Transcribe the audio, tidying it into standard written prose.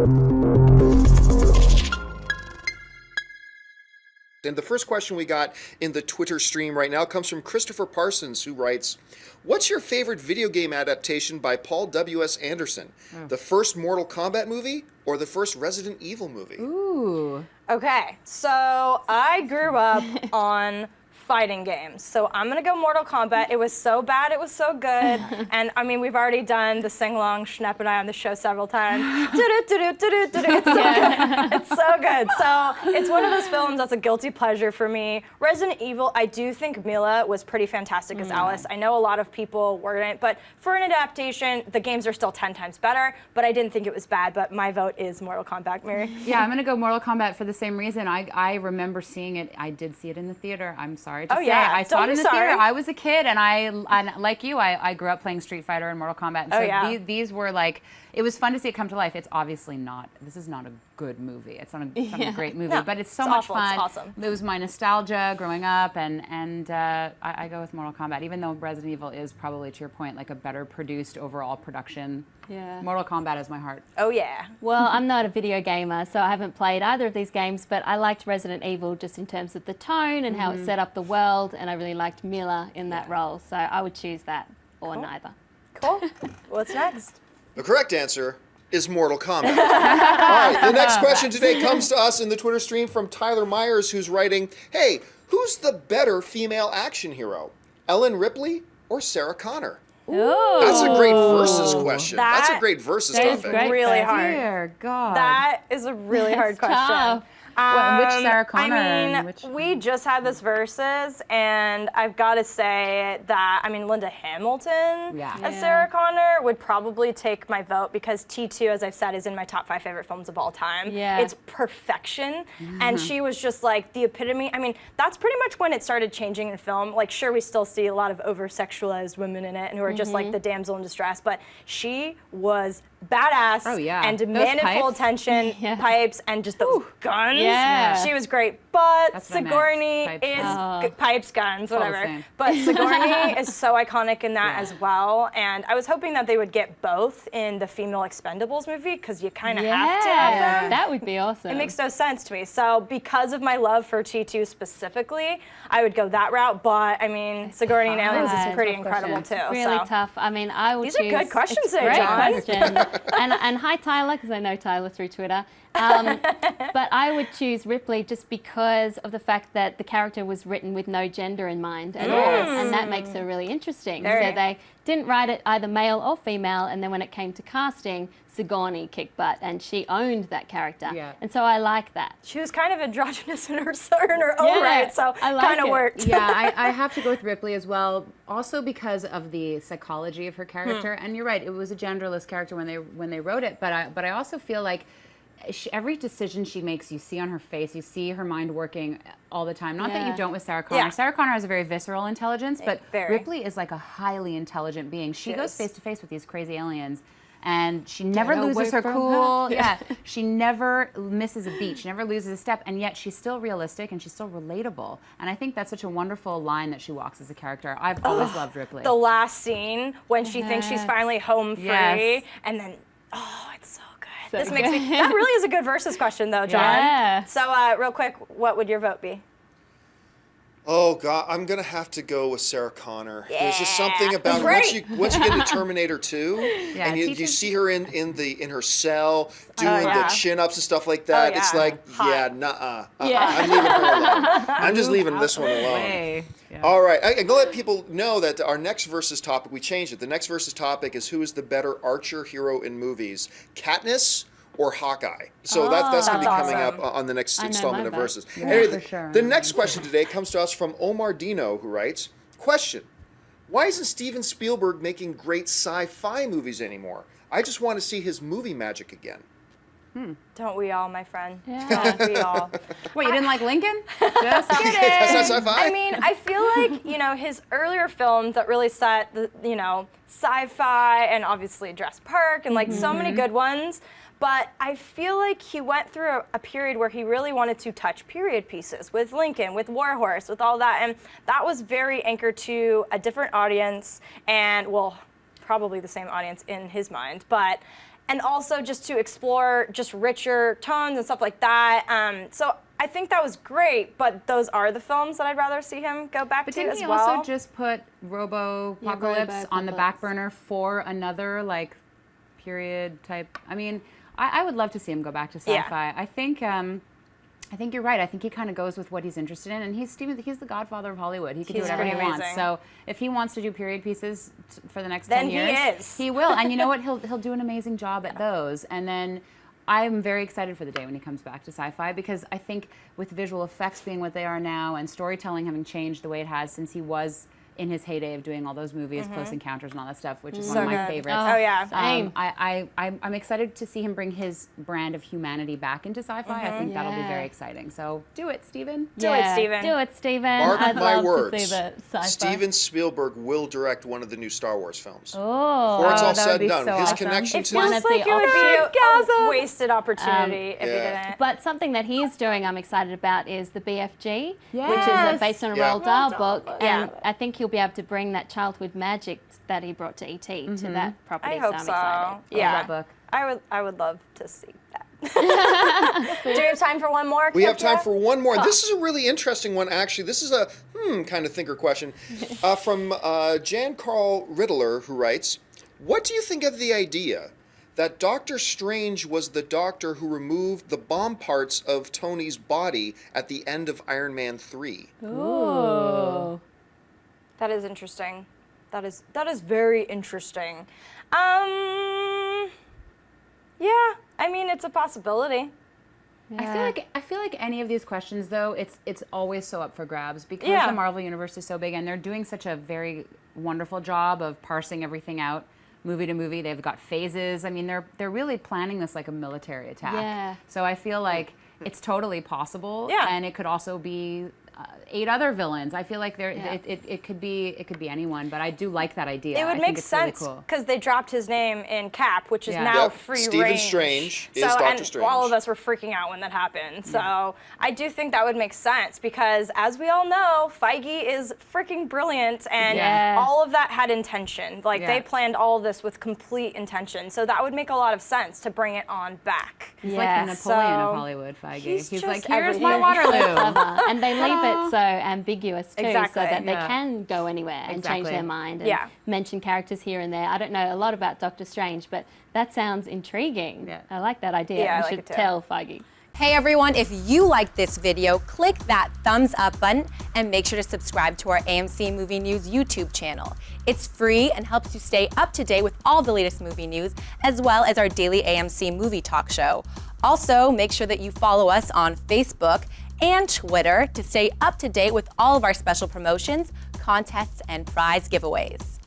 And the first question we got in the Twitter stream right now comes from Christopher Parsons, who writes, "What's your favorite video game adaptation by Paul W.S. Anderson? The first Mortal Kombat movie or the first Resident Evil movie?" Ooh. Okay, so I grew up on fighting games. So I'm gonna go Mortal Kombat. It was so bad, it was so good. And I mean, we've already done the sing-along, Schnepp and I, on the show several times. It's so good. It's so good. So it's one of those films that's a guilty pleasure for me. Resident Evil, I do think Mila was pretty fantastic as Alice. I know a lot of people weren't, but for an adaptation, the games are still 10 times better, but I didn't think it was bad, but my vote is Mortal Kombat, Mary. Yeah, I'm gonna go Mortal Kombat for the same reason. I remember seeing it. I did see it in the theater. I'm sorry to say. I saw it in the theater. I was a kid, and like you, I grew up playing Street Fighter and Mortal Kombat. And so these were like, it was fun to see it come to life. It's obviously not, this is not a good movie. It's not a great movie, but it's so much fun. It's awesome. It was my nostalgia growing up, and I go with Mortal Kombat, even though Resident Evil is probably, to your point, like a better produced overall production. Yeah. Mortal Kombat is my heart. Oh yeah. Well, I'm not a video gamer, so I haven't played either of these games, but I liked Resident Evil just in terms of the tone and how it set up the world, and I really liked Mila in that role, so I would choose that or neither. Cool. What's next? The correct answer is Mortal Kombat. All right, the next question today comes to us in the Twitter stream from Tyler Myers, who's writing, "Hey, who's the better female action hero? Ellen Ripley or Sarah Connor?" Ooh. That's a great versus question. That's a great versus that is topic. great. Really hard. Dear God. That is a really hard question. Tough. Which Sarah Connor? I mean, we just had this versus, and I've got to say that, I mean, Linda Hamilton as Sarah Connor would probably take my vote because T2, as I've said, is in my top 5 favorite films of all time. Yeah. It's perfection, and she was just like the epitome. I mean, that's pretty much when it started changing in film. Like, sure, we still see a lot of over-sexualized women in it and who are just like the damsel in distress, but she was badass and demanded full attention, pipes, and just those guns. Yeah. She was great, but That's what I meant. Sigourney Pipes. is pipes, guns, all the whatever. same. But Sigourney is so iconic in that as well, and I was hoping that they would get both in the female Expendables movie because you kind of have to have them. That would be awesome. It makes no sense to me. So because of my love for T2 specifically, I would go that route. But I mean, Sigourney and Aliens is pretty incredible too. Really so. tough. I mean, I would These choose. are good questions it's there, great John. question. and hi Tyler, because I know Tyler through Twitter. But I would choose Ripley just because of the fact that the character was written with no gender in mind at all, and that makes her really interesting. Very. So they didn't write it either male or female, and then when it came to casting, Sigourney kicked butt, and she owned that character. Yeah. And so I like that. She was kind of androgynous in her own right, so I like kind of it. worked. Yeah, I have to go with Ripley as well, also because of the psychology of her character. And you're right, it was a genderless character when they wrote it, but I also feel like every decision she makes, you see on her face, you see her mind working all the time. Not that you don't with Sarah Connor. Yeah. Sarah Connor has a very visceral intelligence, but Very. Ripley is like a highly intelligent being. She goes face to face with these crazy aliens, and she never loses her cool. She never misses a beat. She never loses a step, and yet she's still realistic and she's still relatable. And I think that's such a wonderful line that she walks as a character. I've always loved Ripley. The last scene when she thinks she's finally home free, and then, it's so good. This makes me, that really is a good versus question though, John. Yeah. So real quick, what would your vote be? Oh God, I'm gonna have to go with Sarah Connor. There's just something about once you get into Terminator 2, and you see her in her cell doing the chin ups and stuff like that. It's like, nuh-uh. I'm leaving her alone. I'm just leaving this one alone. All right, I'm gonna let people know that our next versus topic, we changed it. The next versus topic is who is the better archer hero in movies, Katniss or Hawkeye? So that's going to be coming up on the next installment of Versus. Anyway, for sure. The next question today comes to us from Omar Dino, who writes, question, why isn't Steven Spielberg making great sci-fi movies anymore? I just want to see his movie magic again. Don't we all, my friend? Yeah. Don't we all? Wait, you didn't like Lincoln? Just kidding. That's not sci-fi? I mean, I feel like, his earlier films that really set the, sci-fi and obviously Jurassic Park and like so many good ones. But I feel like he went through a period where he really wanted to touch period pieces with Lincoln, with Warhorse, with all that. And that was very anchored to a different audience and, well, probably the same audience in his mind. and also just to explore just richer tones and stuff like that. So I think that was great, but those are the films that I'd rather see him go back to as well. But didn't he also just put Robo-Apocalypse on the back burner for another like period type? I mean, I would love to see him go back to sci-fi. I think you're right. I think he kind of goes with what he's interested in, and he's the godfather of Hollywood. He can do whatever he wants. So if he wants to do period pieces for the next 10 years, he will. And you know what? He'll do an amazing job at those. And then I'm very excited for the day when he comes back to sci-fi, because I think with visual effects being what they are now and storytelling having changed the way it has since he was in his heyday of doing all those movies, Close Encounters and all that stuff, which is one of my favorites. Oh yeah, same. I'm excited to see him bring his brand of humanity back into sci-fi. I think that'll be very exciting. So do it, Steven. Do it, Steven. Do it, Steven. Mark my words. To see the sci-fi. Steven Spielberg will direct one of the new Star Wars films. Oh, Before it's all said and done, so his awesome. connection It to feels One of like the it would be options. a wasted opportunity if he didn't. But something that he's doing I'm excited about is the BFG, which is based on a Roald Dahl book. And I think he'll be able to bring that childhood magic that he brought to E.T. to that property. I hope I'm so. excited. Yeah, that book. I would love to see that. Do we have time for one more? We have time for one more. This is a really interesting one, actually. This is a kind of thinker question from Jan Carl Riddler, who writes, what do you think of the idea that Doctor Strange was the doctor who removed the bomb parts of Tony's body at the end of Iron Man 3? Ooh. That is interesting. That is very interesting. Yeah, I mean, it's a possibility. Yeah. I feel like any of these questions, though, it's always so up for grabs because the Marvel Universe is so big and they're doing such a very wonderful job of parsing everything out movie to movie. They've got phases. I mean, they're really planning this like a military attack. Yeah. So I feel like it's totally possible. Yeah. And it could also be 8 other villains. I feel like it could be anyone, but I do like that idea. It would make sense because they dropped his name in Cap, which is now free Stephen range. Strange is Doctor Strange. All of us were freaking out when that happened. So I do think that would make sense because, as we all know, Feige is freaking brilliant, and all of that had intention. Like they planned all of this with complete intention. So that would make a lot of sense to bring it on back. He's like the Napoleon of Hollywood, Feige. He's like, here's everything. my Waterloo. And they leave it so ambiguous too, Exactly. so that they can go anywhere and change their mind and mention characters here and there. I don't know a lot about Doctor Strange, but that sounds intriguing. Yeah. I like that idea. Yeah, I we like should it too. tell Feige. Hey everyone, if you liked this video, click that thumbs up button and make sure to subscribe to our AMC Movie News YouTube channel. It's free and helps you stay up to date with all the latest movie news, as well as our daily AMC movie talk show. Also, make sure that you follow us on Facebook and Twitter to stay up to date with all of our special promotions, contests, and prize giveaways.